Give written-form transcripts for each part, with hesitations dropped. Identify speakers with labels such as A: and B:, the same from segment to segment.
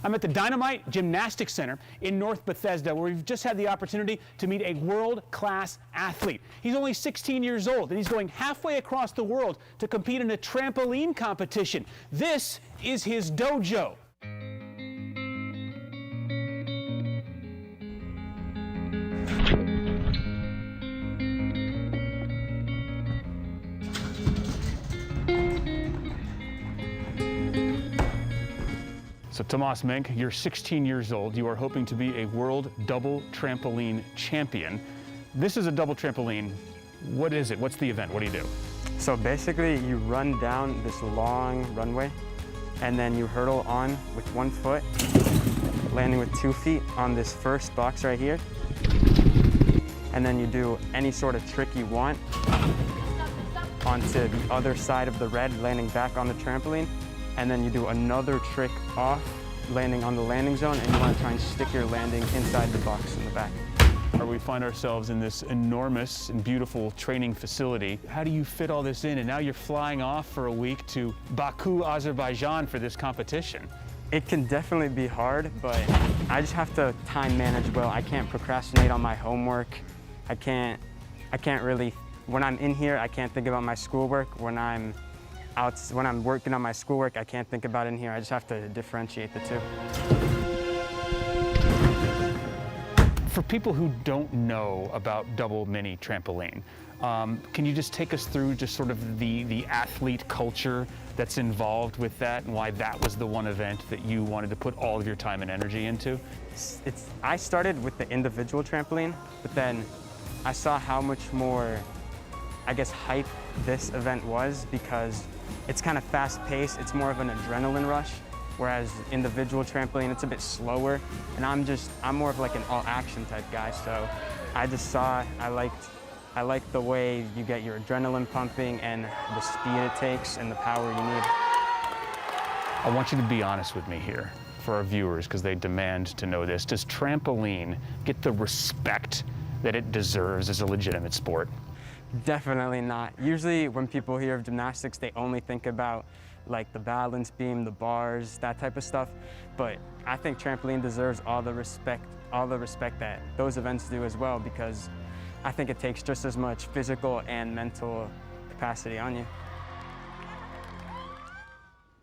A: I'm at the Dynamite Gymnastics Center in North Bethesda, where we've just had the opportunity to meet a world-class athlete. He's only 16 years old, and he's going halfway across the world to compete in a trampoline competition. This is his dojo. So Tomas Minc, you're 16 years old. You are hoping to be a world double trampoline champion. This is a double trampoline. What is it? What's the event? What do you do?
B: So basically you run down this long runway and then you hurdle on with 1 foot, landing with 2 feet on this first box right here. And then you do any sort of trick you want onto the other side of the red, landing back on the trampoline. And then you do another trick off, landing on the landing zone, and you want to try and stick your landing inside the box in the back.
A: We find ourselves in this enormous and beautiful training facility. How do you fit all this in? And now you're flying off for a week to Baku, Azerbaijan for this competition.
B: It can definitely be hard, but I just have to time manage well. I can't procrastinate on my homework. I can't really, when I'm in here, I can't think about my schoolwork. When I'm working on my schoolwork, I can't think about it in here. I just have to differentiate the two.
A: For people who don't know about double mini trampoline, can you just take us through just sort of the athlete culture that's involved with that and why that was the one event that you wanted to put all of your time and energy into?
B: I started with the individual trampoline, but then I saw how much more, I guess, hype this event was because it's kind of fast-paced. It's more of an adrenaline rush, whereas individual trampoline, it's a bit slower. And I'm more of like an all-action type guy. So I just saw, I liked the way you get your adrenaline pumping and the speed it takes and the power you need.
A: I want you to be honest with me here for our viewers because they demand to know this. Does trampoline get the respect that it deserves as a legitimate sport?
B: Definitely not. Usually when people hear of gymnastics, they only think about like the balance beam, the bars, that type of stuff. But I think trampoline deserves all the respect that those events do as well, because I think it takes just as much physical and mental capacity on you.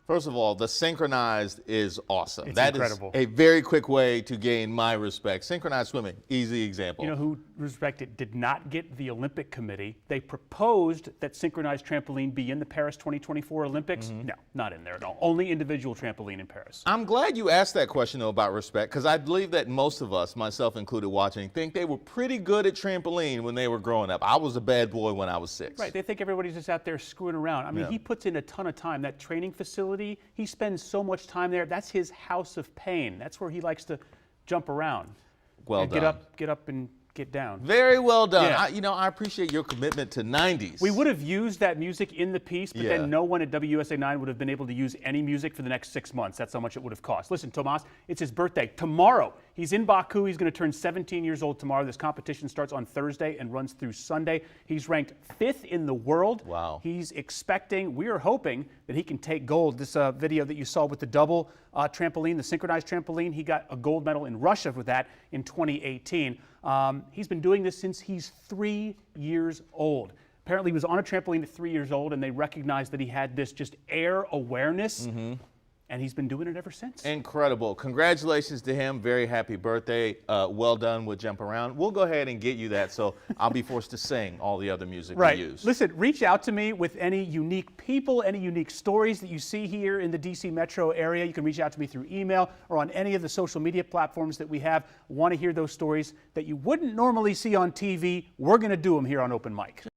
C: First of all, the synchronized is awesome.
A: It's incredible.
C: That is a very quick way to gain my respect. Synchronized swimming, easy example.
A: You know who respected did not get the Olympic Committee? They proposed that synchronized trampoline be in the Paris 2024 Olympics. No, not in there at all. Only individual trampoline in Paris.
C: I'm glad you asked that question, though, about respect, because I believe that most of us, myself included watching, think they were pretty good at trampoline when they were growing up. I was a bad boy when I was 6.
A: Right, they think everybody's just out there screwing around. I mean,
C: Yeah.
A: He puts in a ton of time. That training facility, he spends so much time there. That's his house of pain. That's where he likes to jump around.
C: Well
A: and
C: done.
A: Get up and get down.
C: Very well done.
A: Yeah.
C: I appreciate your commitment to 90s.
A: We would have used that music in the piece, but
C: Yeah.
A: then no one at WUSA 9 would have been able to use any music for the next 6 months. That's how much it would have cost. Listen, Tomas, it's his birthday. Tomorrow, he's in Baku. He's going to turn 17 years old tomorrow. This competition starts on Thursday and runs through Sunday. He's ranked 5th in the world.
C: Wow.
A: He's expecting, we are hoping, that he can take gold. This video that you saw with the double trampoline, the synchronized trampoline, he got a gold medal in Russia with that in 2018. He's been doing this since he's 3 years old. Apparently he was on a trampoline at 3 years old and they recognized that he had this just air awareness. And he's been doing it ever since.
C: Incredible. Congratulations to him. Very happy birthday. Well done with Jump Around. We'll go ahead and get you that, so I'll be forced to sing all the other music we use.
A: Listen, reach out to me with any unique people, any unique stories that you see here in the DC metro area. You can reach out to me through email or on any of the social media platforms that we have. Want to hear those stories that you wouldn't normally see on TV? We're going to do them here on Open Mic.